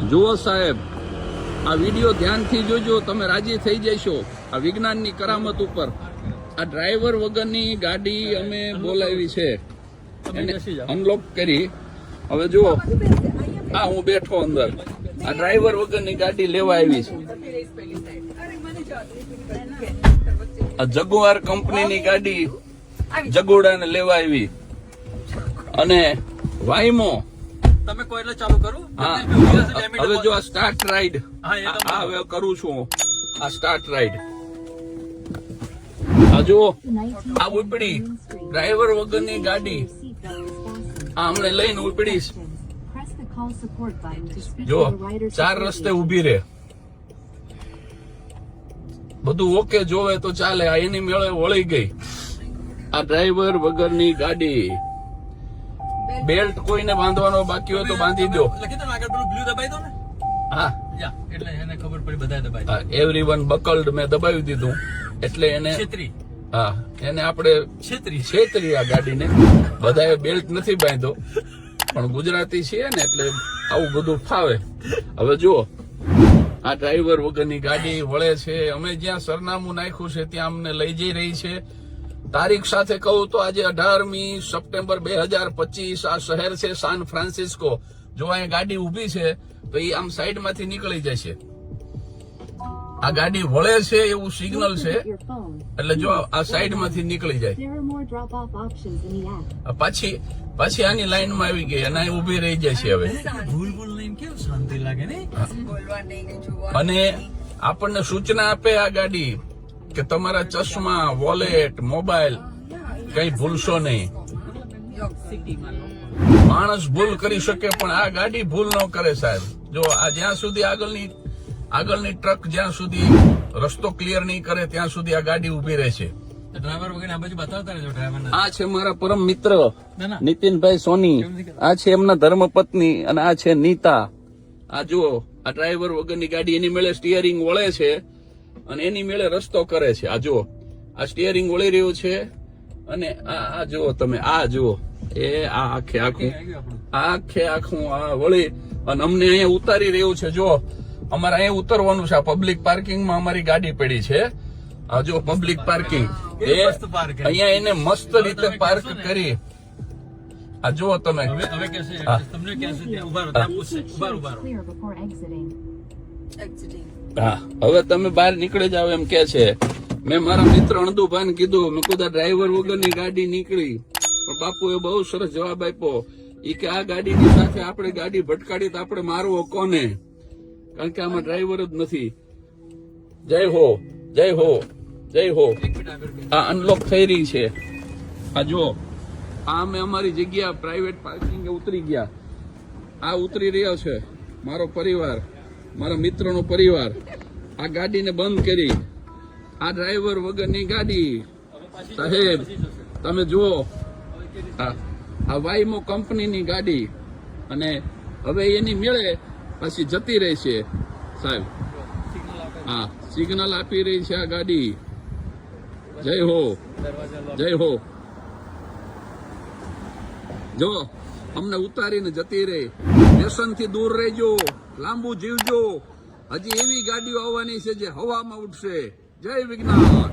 જુઓ સાહેબ, આ વિડીયો ધ્યાનથી જોજો, તમે રાજી થઈ જશો આ વિજ્ઞાનની કરામત ઉપર. આ ડ્રાઈવર વગરની ગાડી અમે બોલાવી છે, એને અનલોક કરી. હવે જુઓ, હા હું બેઠો અંદર. આ ડ્રાઈવર વગરની ગાડી લેવા આવી છે. આ જગુઆર કંપનીની ગાડી જગોડાને લેવા આવી. અને વાઈમો તમે કોઈ એટલે ચાલુ કરું. હવે જો આ સ્ટાર્ટ રાઈડ, હા હવે કરું છું આ સ્ટાર્ટ રાઈડ. આ જુઓ, આ ઉપડી ડ્રાઈવર વગરની ગાડી, આ હમણે લઈને ઉપડીશ. જો 4 રસ્તે ઉભી રે, બધું ઓકે જોવે તો ચાલે. આ એની મેળે વળી ગઈ આ ડ્રાઈવર વગરની ગાડી. બેલ્ટ કોઈને બાંધવાનો બાકી હોય તો બાંધી દો. હા, એટલે એને ખબર પડી, બધા દબાઈ. એવરીવન બકલ્ડ મેં દબાવી દીધું એટલે એને હા એને આપણે છેતરી આ ગાડીને. બધાએ બેલ્ટ નથી બાંધ્યો, પણ ગુજરાતી છીએ ને એટલે આવું બધું ફાવે. હવે જુઓ, આ ડ્રાઈવર વગરની ગાડી વળે છે. અમે જ્યાં સરનામું નાખ્યું છે ત્યાં અમને લઈ જઈ રહી છે. તારીખ સાથે કહું તો આજે 18મી સપ્ટેમ્બર 2025. આ શહેર છે સાન ફ્રાન્સિસ્કો. જો અહીંયા ગાડી ઉભી છે તો એ આમ સાઈડ માંથી નીકળી જશે. આ ગાડી વળે છે એવું સિગ્નલ છે, એટલે જો આ સાઈડ માંથી નીકળી જાય. પાછી આની લાઈન માં આવી ગઈ અને ઉભી રહી જશે. હવે શાંતિ લાગે ને. અને આપણને સૂચના આપે આ ગાડી કે તમારા ચશ્મા, વોલેટ, મોબાઈલ કઈ ભૂલશો નહીં. માણસ ભૂલ કરી શકે પણ આ ગાડી ભૂલ ન કરે સાહેબ. જો આ જ્યાં સુધી આગળની ટ્રક જ્યાં સુધી રસ્તો ક્લિયર નહીં કરે ત્યાં સુધી આ ગાડી ઉભી રહેશે. ડ્રાઈવર વગર આ બાજુ બતાવતા રહેજો ડ્રાઈવર. આ છે મારા પરમ મિત્ર નીતિનભાઈ સોની, આ છે એમના ધર્મપત્ની અને આ છે નીતા. આ જુઓ, આ ડ્રાઈવર વગરની ગાડી એની મેળે સ્ટીયરિંગ વળે છે અને એની મેળે રસ્તો કરે છે. આ જુઓ, આ સ્ટીયરિંગ વળી રહ્યું છે અને આ જુઓ તમે, આ જુઓ એ આ આખે આખું આ વળી અને અમને અહીંયા ઉતારી રહ્યું છે. જો અમારે અહીંયા ઉતરવાનું છે. આ પબ્લિક પાર્કિંગમાં અમારી ગાડી પડી છે. આ જો પબ્લિક પાર્કિંગ, અહીંયા એને મસ્ત રીતે પાર્ક કરી. આ જુઓ તમે. હા, હવે તમે બહાર નીકળી જાવ એમ કે છે. મેં મારા મિત્ર અણદુભાઈને કીધું, મેં કીધું ડ્રાઈવર વગરની ગાડી નીકળી, પણ બાપુએ બહુ સરસ જવાબ આપ્યો. એ કે આ ગાડીની સાથે આપણે ગાડી ભટકાડી તો આપણે મારવો કોને, કારણ કે આમાં ડ્રાઈવર જ નથી. જય હો, જય હો, જય હો. આ અનલોક થઈ રહી છે. આ જુઓ, આ અમે અમારી જગ્યા પ્રાઇવેટ પાર્કિંગ ઉતરી ગયા. આ ઉતરી રહ્યો છે મારો પરિવાર, મારા મિત્રનો પરિવાર. આ ગાડીને બંધ કરી. આ ડ્રાઈવર વગરની ગાડી સાહેબ તમે જુઓ, આ વાઈમો કંપનીની ગાડી. અને હવે એની મેળે પછી જતી રહી છે સાહેબ. હા, સિગ્નલ આપી રહી છે આ ગાડી. જય હો, જય હો. જો અમને ઉતારીને જતી રહી. વ્યસનથી દૂર રહેજો, લાંબુ જીવજો. હજી એવી ગાડીઓ આવવાની છે જે હવામાં ઉડશે. જય વિજ્ઞાન.